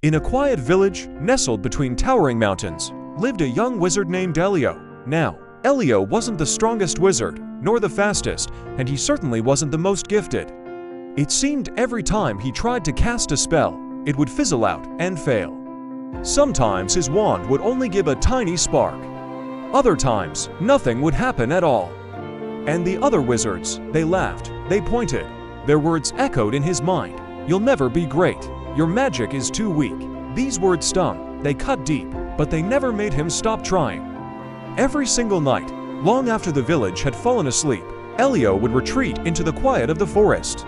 In a quiet village, nestled between towering mountains, lived a young wizard named Elio. Now, Elio wasn't the strongest wizard, nor the fastest, and he certainly wasn't the most gifted. It seemed every time he tried to cast a spell, it would fizzle out and fail. Sometimes his wand would only give a tiny spark. Other times, nothing would happen at all. And the other wizards, they laughed, they pointed. Their words echoed in his mind. "You'll never be great. Your magic is too weak." These words stung, they cut deep, but they never made him stop trying. Every single night, long after the village had fallen asleep, Elio would retreat into the quiet of the forest.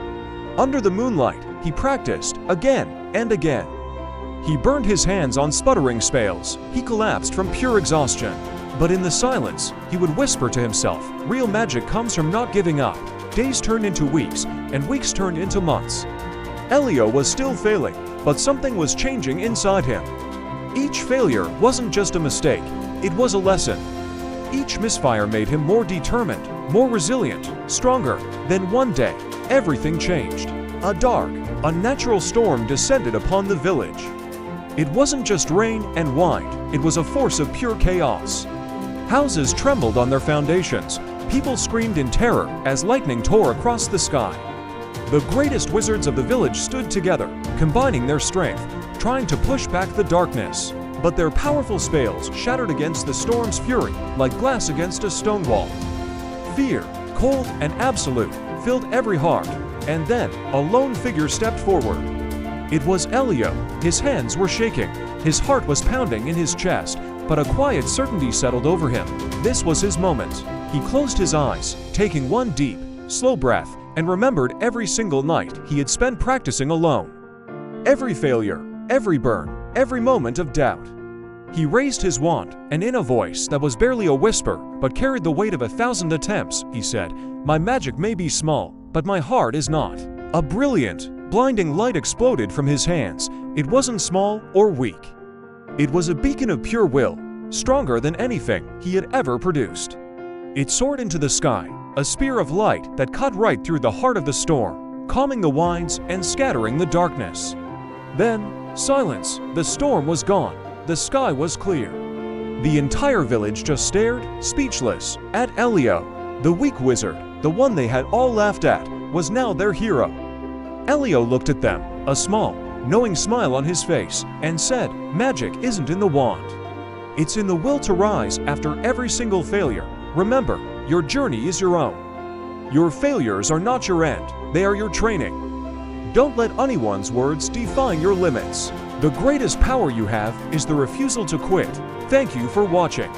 Under the moonlight, he practiced again and again. He burned his hands on sputtering spells. He collapsed from pure exhaustion. But in the silence, he would whisper to himself, "Real magic comes from not giving up." Days turned into weeks, and weeks turned into months. Elio was still failing, but something was changing inside him. Each failure wasn't just a mistake, it was a lesson. Each misfire made him more determined, more resilient, stronger. Then one day, everything changed. A dark, unnatural storm descended upon the village. It wasn't just rain and wind, it was a force of pure chaos. Houses trembled on their foundations. People screamed in terror as lightning tore across the sky. The greatest wizards of the village stood together, combining their strength, trying to push back the darkness. But their powerful spells shattered against the storm's fury like glass against a stone wall. Fear, cold and absolute, filled every heart, and then a lone figure stepped forward. It was Elio. His hands were shaking, his heart was pounding in his chest, but a quiet certainty settled over him. This was his moment. He closed his eyes, taking one deep, slow breath, and remembered every single night he had spent practicing alone. Every failure, every burn, every moment of doubt. He raised his wand, and in a voice that was barely a whisper but carried the weight of 1,000 attempts, he said, "My magic may be small, but my heart is not." A brilliant, blinding light exploded from his hands. It wasn't small or weak. It was a beacon of pure will, stronger than anything he had ever produced. It soared into the sky, a spear of light that cut right through the heart of the storm, calming the winds and scattering the darkness. Then, silence. The storm was gone. The sky was clear. The entire village just stared, speechless, at Elio. The weak wizard, the one they had all laughed at, was now their hero. Elio looked at them, a small, knowing smile on his face, and said, "Magic isn't in the wand. It's in the will to rise after every single failure. Remember, your journey is your own. Your failures are not your end, they are your training. Don't let anyone's words define your limits. The greatest power you have is the refusal to quit." Thank you for watching.